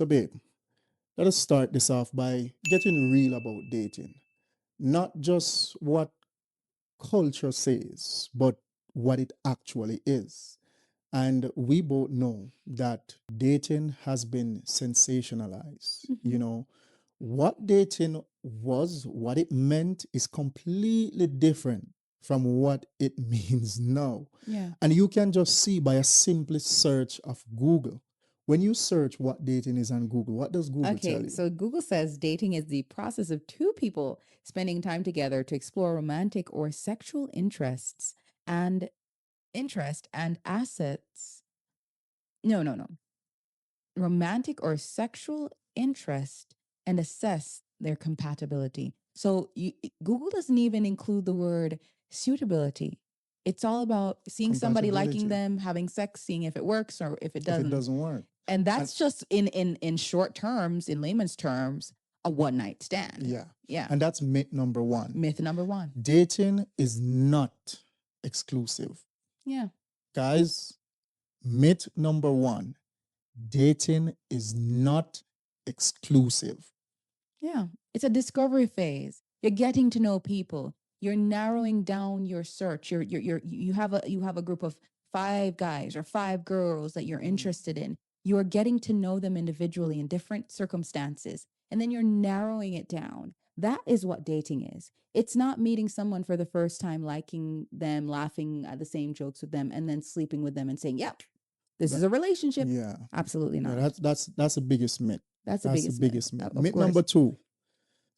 So, babe, let us start this off by getting real about dating. Not just what culture says, but what it actually is. And we both know that dating has been sensationalized. Mhm. What dating was, what it meant is completely different from what it means now. Yeah. And you can just see by a simple search of Google. When you search what dating is on Google, what does Google tell Okay, you? so Google says dating is the process of two people spending time together to explore romantic or sexual and interest and assets. No, no, no. Romantic or sexual interest and assess their compatibility. So Google doesn't even include the word suitability. It's all about seeing somebody liking Compatibility. them, having sex, seeing if it works or if it If it doesn't. doesn't work. And And that's just in short terms, in layman's terms, a one night stand. yeah. Yeah. And that's myth number one. Myth number one. Dating is not exclusive. Yeah. Guys, myth number one, dating is not exclusive. Yeah. It's a discovery phase. You're getting to know people. You're narrowing down your search. You have a group of five guys or five girls that you're interested in. You're getting to know them individually in different circumstances. And then you're narrowing it down. That is what dating is. It's not meeting someone for the first time, liking them, laughing at the same jokes with them, and then sleeping with them and saying, yep, this is That- a relationship. yeah. Absolutely Yeah, not. that's the biggest myth. That's the That's the biggest myth, biggest myth. of Myth course. number two.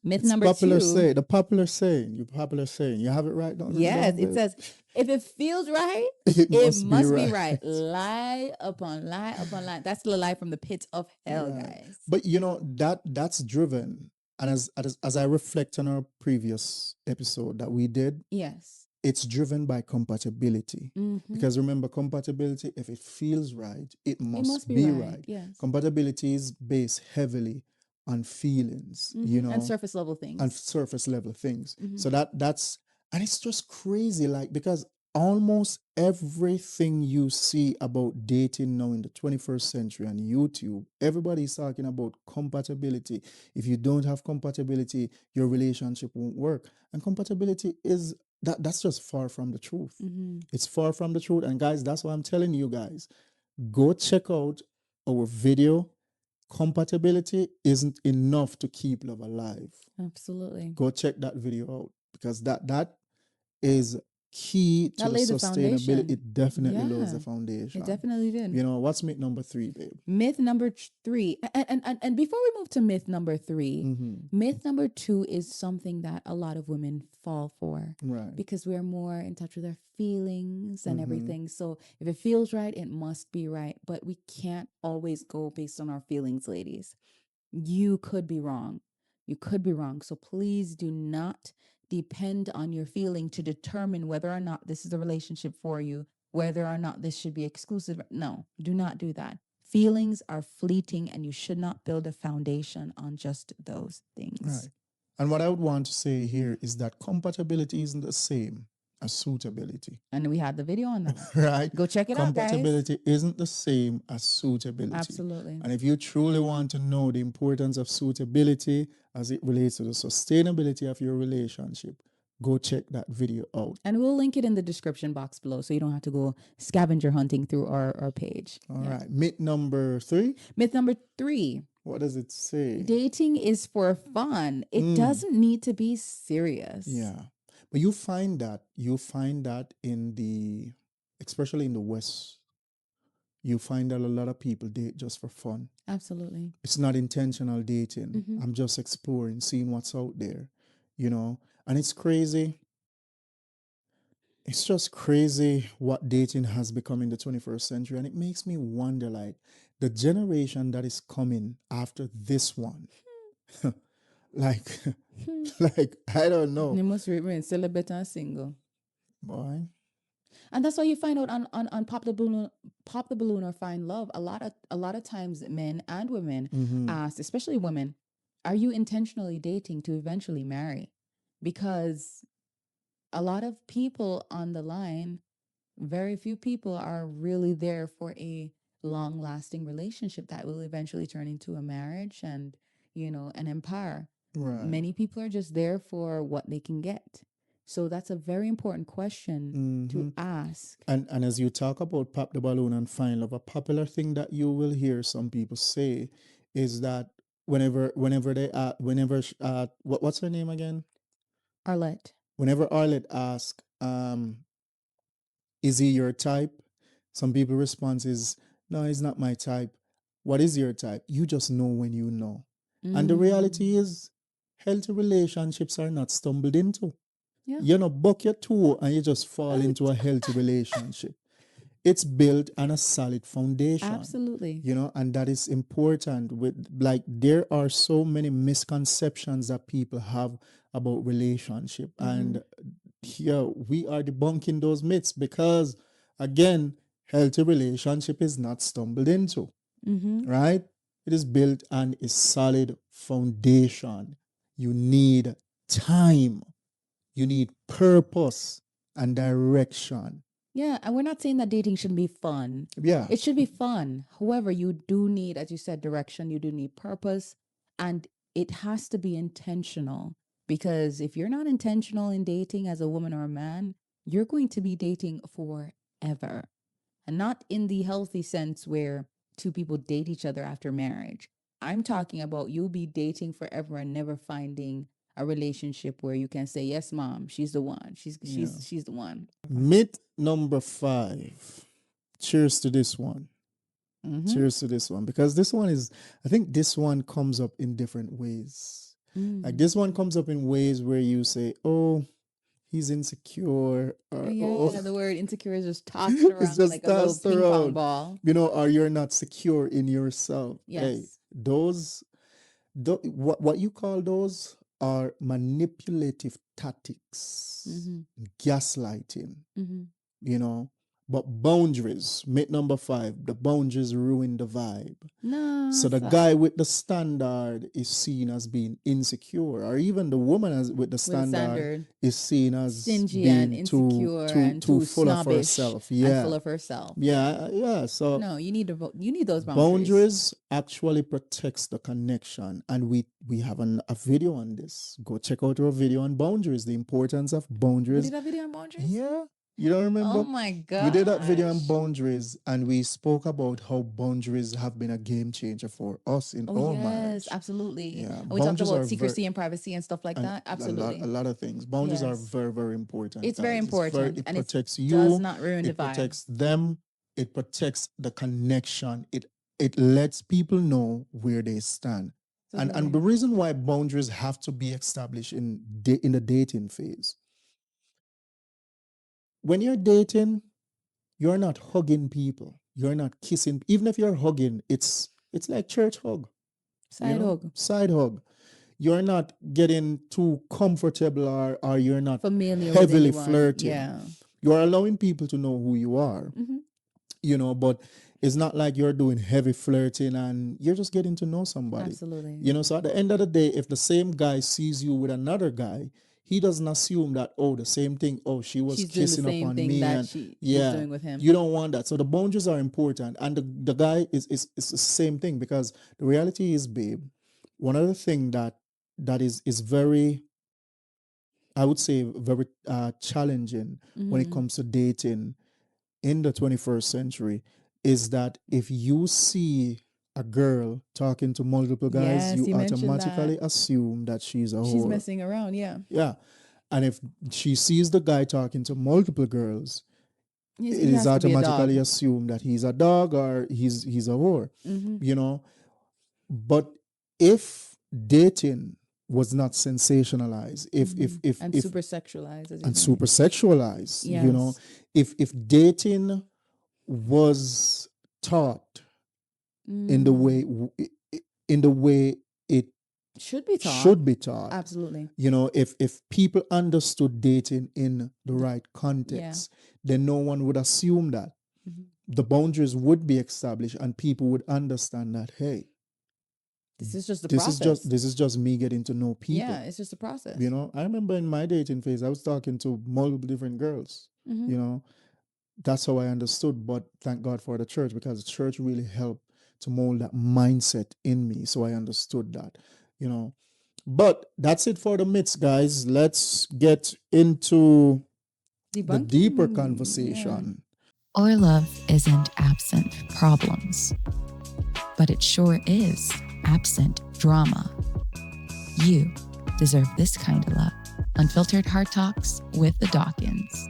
Myth It's number popular two. say the popular saying. You popular saying. You have it right down. Written Yes, down, it babe? says, if it feels right, It it must be must be right. right. Lie upon lie upon lie. That's the lie from the pit of hell, Right. guys. But that's driven, and as I reflect on our previous episode that we did, Yes. it's driven by compatibility. Mm-hmm. Because remember, compatibility, if it feels right, it It must must be be right. right. Yes. Compatibility is based heavily on feelings, And surface level and things. surface level things. Mhm. So that's and it's just crazy, like because almost everything you see about dating now in the 21st century on YouTube, everybody's talking about compatibility. If you don't have compatibility, your relationship won't work. And compatibility is that's just far from the truth. Mm-hmm. It's far from the truth. And guys, that's why I'm telling you guys, go check out our video. Compatibility isn't enough to keep love alive. Absolutely. Go check that video out because that is key to That the laid the sustainability. foundation. It definitely lays the Yeah, foundation. it definitely did. What's myth number three, babe? Myth number three, and before we move to myth number 3, Mm-hmm. myth number 2 is something that a lot of women fall for Right. because we're more in touch with our feelings and Mhm. everything. So if it feels right, it must be right. But we can't always go based on our feelings, ladies. You could be wrong. You could be wrong. So please do not depend on your feeling to determine whether or not this is a relationship for you, whether or not this should be exclusive. No, do not do that. Feelings are fleeting and you should not build a foundation on just those things. Right. And what I would want to say here is that compatibility isn't the same as suitability. And we had the video on that. Right? Go check it out, guys. Compatibility isn't the same as suitability. Absolutely. And if you truly want to know the importance of suitability as it relates to the sustainability of your relationship, go check that video out. And we'll link it in the description box below so you don't have to go scavenger hunting through our page. All right. Myth number three. Myth number 3. What does it say? Dating is for fun. It doesn't need to be serious. Yeah. But you find that in especially in the West, you find that a lot of people date just for fun. Absolutely. It's not intentional dating. Mhm. I'm just exploring, seeing what's out there, And it's crazy. It's just crazy what dating has become in the 21st century. And it makes me wonder, like, the generation that is coming after this one. like, like, I don't know. You must remain celibate and single. Boy. And that's why you find out on Pop the Balloon or Find Love. A lot of times men and women ask, especially women, are you intentionally dating to eventually marry? Because a lot of people on the line, very few people are really there for a long lasting relationship that will eventually turn into a marriage and, an empire. Right. Many people are just there for what they can get. So that's a very important question to Mm-hmm. ask. And as you talk about pop the balloon and find love, a popular thing that you will hear some people say is that whenever they whenever what's her name again? Arlette. Whenever Arlette asks, is he your type? Some people response is, no, he's not my type. What is your type? You just know when you know. And the reality Mm. is, healthy relationships are not stumbled into. Yeah. You know, buck your toe and you just fall Oh, into a healthy relationship. It's built on a solid foundation, absolutely. you know, and that is important. With like, there are so many misconceptions that people have about relationship, Mm-hmm. and here we are debunking those myths because, again, healthy relationship is not stumbled into, Mm-hmm. right? It is built on a solid foundation. You need time, you need purpose and Yeah. direction. Yeah, and we're not saying that dating shouldn't be fun. Yeah. It should be fun. However, you do need, as you said, direction, you do need purpose, and it has to be intentional. Because if you're not intentional in dating as a woman or a man, you're going to be dating forever. And not in the healthy sense where two people date each other after marriage. I'm talking about you'll be dating forever and never finding a relationship where you can say, "Yes, mom, she's the one. She's Yeah. she's she's the one." Myth number 5. Cheers to this one. Mm-hmm. Cheers to this one. Because this one is, I think this one comes up in different ways. Like, Mm. this one comes up in ways where you say, oh, he's insecure, or oh, Yeah, the word insecure is just tossed it's around like just a little tossed ping pong around, ball. you know, or you're not secure in yourself. Hey, Yes. those, what you call those are manipulative tactics, Mm-hmm. gaslighting, Mm-hmm. you know. But boundaries, myth number 5, the boundaries ruin the vibe. No, So the guy with the standard is seen as being insecure, or even the woman with the with a standard standard, is seen as stingy and being too insecure too and too too full of snobbish herself. and Yeah, full of herself. yeah, yeah. So No, you need those boundaries. boundaries actually protects the connection, and we have a video on this. Go check out our video on boundaries, the importance of We boundaries. did a video on boundaries. Yeah, you don't Oh remember? my We did that video on gosh. boundaries, and we spoke about how boundaries have been a game changer for us in Oh our yes, marriage. absolutely. Yeah, And we talked boundaries about are very, secrecy and privacy and stuff like and that. a Absolutely. lot of things. Boundaries are Yes. very, very important, It's very guys. It's very, important it and it protects does you, not ruin the it vibe. protects them, it protects the connection. It lets people know where they stand. And Absolutely. the reason why boundaries have to be established in the dating phase. When you're dating, you're not hugging people. You're not kissing. Even if you're hugging, it's like church hug, you Side know, hug. side hug. You're not getting too comfortable, or you're not Familiar with heavily anyone. flirting. Yeah. You're allowing people to know who you are, Mm-hmm. you know, but it's not like you're doing heavy flirting and you're just getting to know somebody, Absolutely. you know. So at the end of the day, if the same guy sees you with another guy, he doesn't assume that, oh, the same thing, oh, she was She's doing the kissing up same on thing me, that and she's yeah, doing with him. you don't want that. So the boundaries are important, and the guy is the same thing, because the reality is, babe, one other thing that is very, I would say, very challenging when it Mm-hmm. comes to dating in the 21st century is that if you see a girl talking to multiple guys, Yes, you he mentioned that. automatically assume that she's a She's whore. messing around, yeah. Yeah. And if she sees the guy talking to multiple girls, it He is has to be a automatically dog. assumed that he's a dog, or he's a whore, Mm-hmm. you know. But if dating was not sensationalized, if Mm-hmm. if if And if super sexualized, as you and say. super sexualized, you know, Yes. if dating was taught in the Mm. way in the way it Should be taught. should be taught, Absolutely. you know, if people understood dating in the The- right yeah. context, then no one would assume that. Mm-hmm. The boundaries would be established, and people would understand that, hey, This is just the this is just process. this is just me getting to know Yeah, people. it's just a You process. know, I remember in my dating phase, I was talking to multiple different girls. Mm-hmm. You know, that's how I understood. But thank God for the church, because the church really helped to mold that mindset in me. So I understood that, you know. But that's it for the myths, guys. Let's get into the deeper Debunking, yeah. conversation. Our love isn't absent problems, but it sure is absent drama. You deserve this kind of love. Unfiltered Heart Talks with the Dawkins.